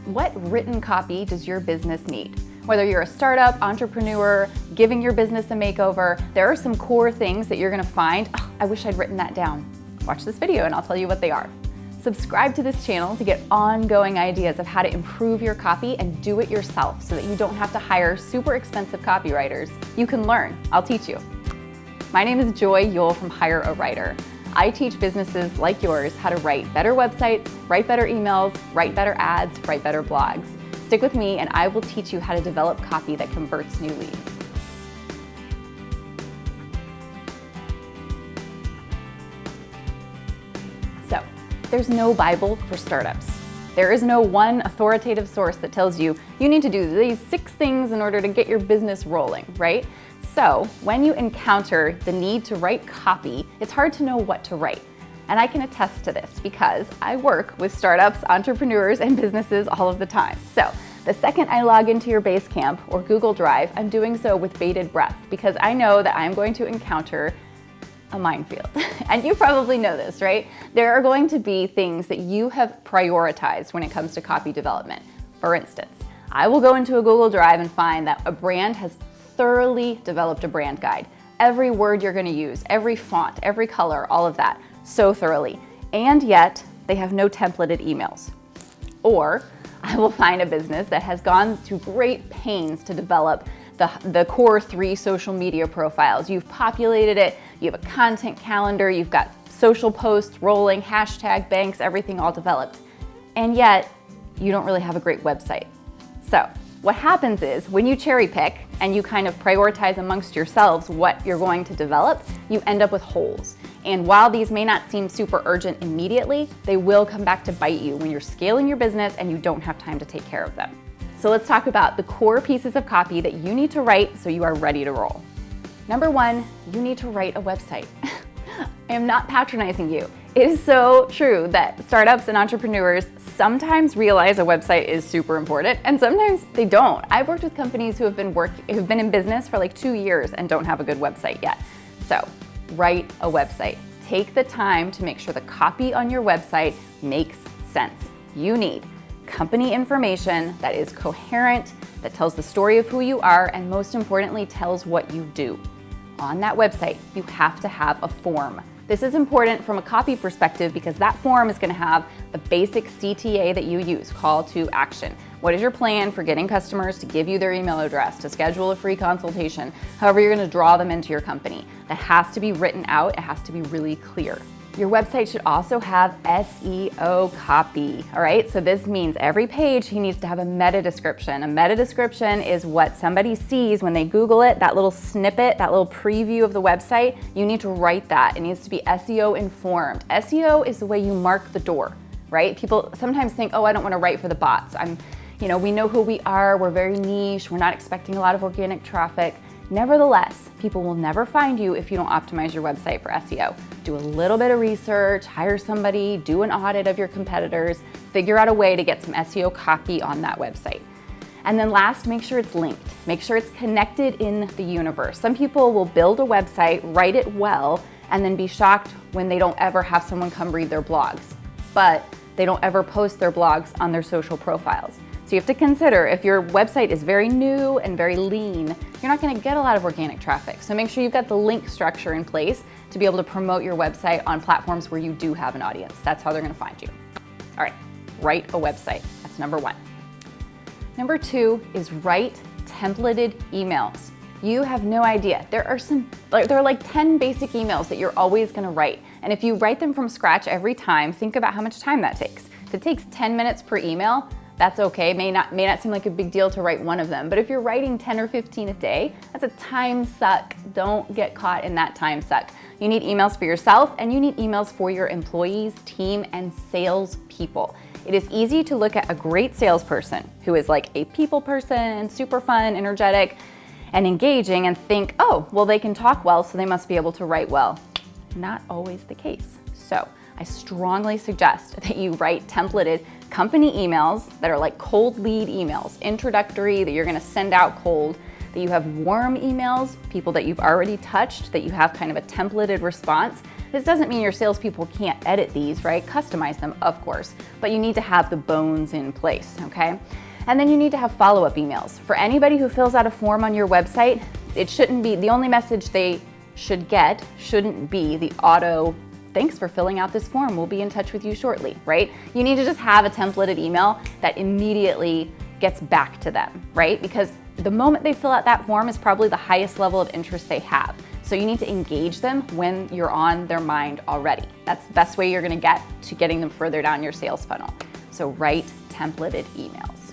What written copy does your business need? Whether you're a startup, entrepreneur, giving your business a makeover, there are some core things that you're gonna find, oh, I wish I'd written that down. Watch this video and I'll tell you what they are. Subscribe to this channel to get ongoing ideas of how to improve your copy and do it yourself so that you don't have to hire super expensive copywriters. You can learn, I'll teach you. My name is Joy Yule from Hire a Writer. I teach businesses like yours how to write better websites, write better emails, write better ads, write better blogs. Stick with me and I will teach you how to develop copy that converts new leads. So, there's no Bible for startups. There is no one authoritative source that tells you you need to do these 6 things in order to get your business rolling, right? So, when you encounter the need to write copy, it's hard to know what to write. And I can attest to this because I work with startups, entrepreneurs, and businesses all of the time. So, the second I log into your Basecamp or Google Drive, I'm doing so with bated breath because I know that I'm going to encounter a minefield. And you probably know this, right? There are going to be things that you have prioritized when it comes to copy development. For instance, I will go into a Google Drive and find that a brand has thoroughly developed a brand guide. Every word you're gonna use, every font, every color, all of that, so thoroughly. And yet, they have no templated emails. Or, I will find a business that has gone through great pains to develop the core 3 social media profiles. You've populated it, you have a content calendar, you've got social posts rolling, hashtag banks, everything all developed. And yet, you don't really have a great website. So, what happens is when you cherry pick and you kind of prioritize amongst yourselves what you're going to develop, you end up with holes. And while these may not seem super urgent immediately, they will come back to bite you when you're scaling your business and you don't have time to take care of them. So let's talk about the core pieces of copy that you need to write so you are ready to roll. Number 1, you need to write a website. I am not patronizing you. It is so true that startups and entrepreneurs sometimes realize a website is super important and sometimes they don't. I've worked with companies who've been in business for like 2 years and don't have a good website yet. So, write a website. Take the time to make sure the copy on your website makes sense. You need company information that is coherent, that tells the story of who you are, and most importantly, tells what you do. On that website, you have to have a form. This is important from a copy perspective because that form is going to have the basic CTA that you use, call to action. What is your plan for getting customers to give you their email address, to schedule a free consultation, however you're going to draw them into your company? That has to be written out. It has to be really clear. Your website should also have SEO copy, all right? So this means every page he needs to have a meta description. A meta description is what somebody sees when they Google it, that little snippet, that little preview of the website. You need to write that. It needs to be SEO informed. SEO is the way you mark the door, right? People sometimes think, oh, I don't want to write for the bots. We know who we are. We're very niche. We're not expecting a lot of organic traffic. Nevertheless, people will never find you if you don't optimize your website for SEO. Do a little bit of research, hire somebody, do an audit of your competitors, figure out a way to get some SEO copy on that website. And then last, make sure it's linked. Make sure it's connected in the universe. Some people will build a website, write it well, and then be shocked when they don't ever have someone come read their blogs. But they don't ever post their blogs on their social profiles. So you have to consider if your website is very new and very lean, you're not going to get a lot of organic traffic. So make sure you've got the link structure in place to be able to promote your website on platforms where you do have an audience. That's how they're going to find you. All right, write a website. That's number 1. Number 2 is write templated emails. You have no idea. There are like 10 basic emails that you're always going to write. And if you write them from scratch every time, think about how much time that takes. If it takes 10 minutes per email, that's okay. May not seem like a big deal to write one of them, but if you're writing 10 or 15 a day, that's a time suck. Don't get caught in that time suck. You need emails for yourself and you need emails for your employees, team, and sales people. It is easy to look at a great salesperson who is like a people person, super fun, energetic, and engaging and think, oh, well, they can talk well, so they must be able to write well. Not always the case. So I strongly suggest that you write templated company emails that are like cold lead emails, introductory, that you're gonna send out cold, that you have warm emails, people that you've already touched, that you have kind of a templated response. This doesn't mean your salespeople can't edit these, right? Customize them, of course, but you need to have the bones in place, okay? And then you need to have follow-up emails. For anybody who fills out a form on your website, it shouldn't be, the only message they should get shouldn't be the auto, thanks for filling out this form, we'll be in touch with you shortly, right? You need to just have a templated email that immediately gets back to them, right? Because the moment they fill out that form is probably the highest level of interest they have. So you need to engage them when you're on their mind already. That's the best way you're gonna get to getting them further down your sales funnel. So write templated emails.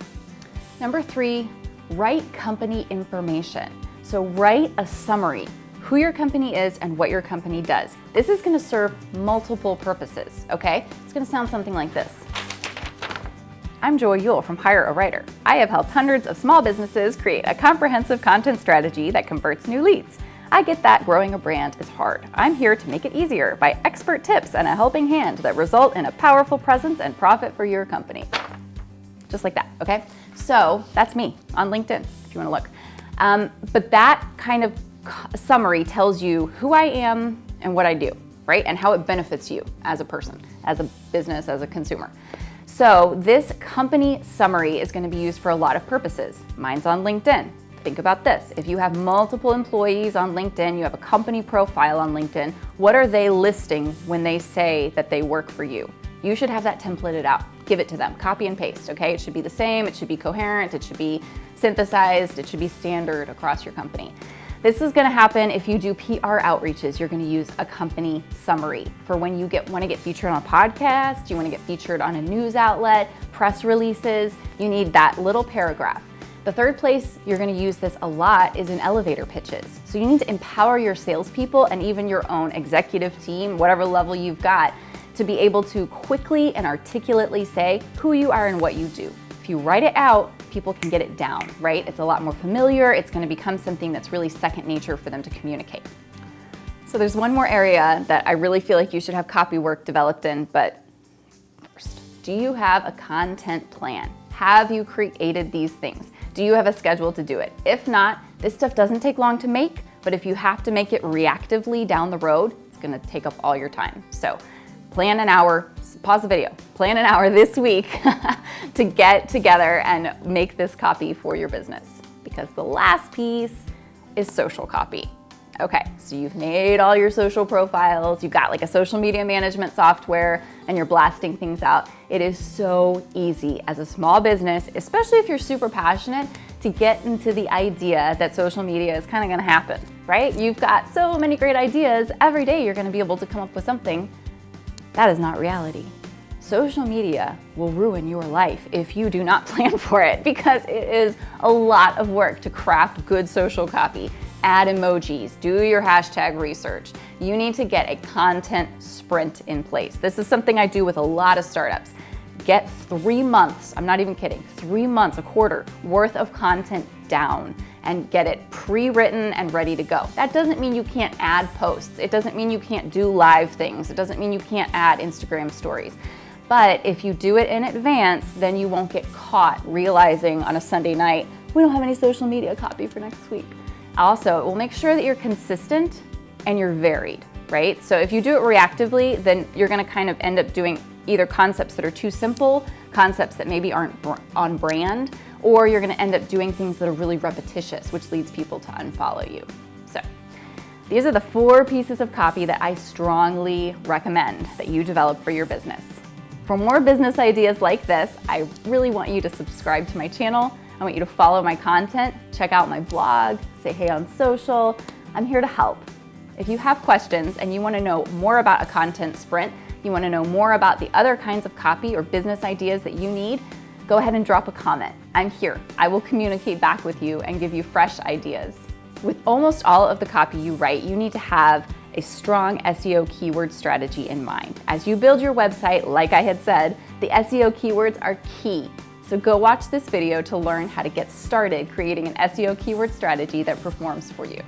Number 3, write company information. So write a summary, who your company is and what your company does. This is gonna serve multiple purposes, okay? It's gonna sound something like this. I'm Joy Yule from Hire a Writer. I have helped hundreds of small businesses create a comprehensive content strategy that converts new leads. I get that growing a brand is hard. I'm here to make it easier by expert tips and a helping hand that result in a powerful presence and profit for your company. Just like that, okay? So that's me on LinkedIn, if you wanna look. But that kind of summary tells you who I am and what I do, right? And how it benefits you as a person, as a business, as a consumer. So this company summary is going to be used for a lot of purposes. Mine's on LinkedIn. Think about this. If you have multiple employees on LinkedIn, you have a company profile on LinkedIn, what are they listing when they say that they work for you? You should have that templated out. Give it to them. Copy and paste, okay? It should be the same. It should be coherent. It should be synthesized. It should be standard across your company. This is gonna happen if you do PR outreaches. You're gonna use a company summary for when you wanna get featured on a podcast, you wanna get featured on a news outlet, press releases, you need that little paragraph. The third place you're gonna use this a lot is in elevator pitches. So you need to empower your salespeople and even your own executive team, whatever level you've got, to be able to quickly and articulately say who you are and what you do. If you write it out, people can get it down, right? It's a lot more familiar. It's going to become something that's really second nature for them to communicate. So there's one more area that I really feel like you should have copy work developed in, but first, do you have a content plan? Have you created these things? Do you have a schedule to do it? If not, this stuff doesn't take long to make, but if you have to make it reactively down the road, it's going to take up all your time. So plan an hour, pause the video, plan an hour this week to get together and make this copy for your business. Because the last piece is social copy. Okay, so you've made all your social profiles, you've got like a social media management software, and you're blasting things out. It is so easy as a small business, especially if you're super passionate, to get into the idea that social media is kind of gonna happen, right? You've got so many great ideas, every day you're gonna be able to come up with something. That is not reality. Social media will ruin your life if you do not plan for it, because it is a lot of work to craft good social copy. Add emojis, do your hashtag research. You need to get a content sprint in place. This is something I do with a lot of startups. Get 3 months, I'm not even kidding, 3 months, a quarter worth of content down and get it pre-written and ready to go. That doesn't mean you can't add posts. It doesn't mean you can't do live things. It doesn't mean you can't add Instagram stories. But if you do it in advance, then you won't get caught realizing on a Sunday night, we don't have any social media copy for next week. Also, it will make sure that you're consistent and you're varied, right? So if you do it reactively, then you're gonna kind of end up doing either concepts that are too simple, concepts that maybe aren't on brand, or you're gonna end up doing things that are really repetitious, which leads people to unfollow you. So these are the 4 pieces of copy that I strongly recommend that you develop for your business. For more business ideas like this, I really want you to subscribe to my channel. I want you to follow my content, check out my blog, say hey on social. I'm here to help. If you have questions and you wanna know more about a content sprint, you wanna know more about the other kinds of copy or business ideas that you need, go ahead and drop a comment. I'm here. I will communicate back with you and give you fresh ideas. With almost all of the copy you write, you need to have a strong SEO keyword strategy in mind. As you build your website, like I had said, the SEO keywords are key. So go watch this video to learn how to get started creating an SEO keyword strategy that performs for you.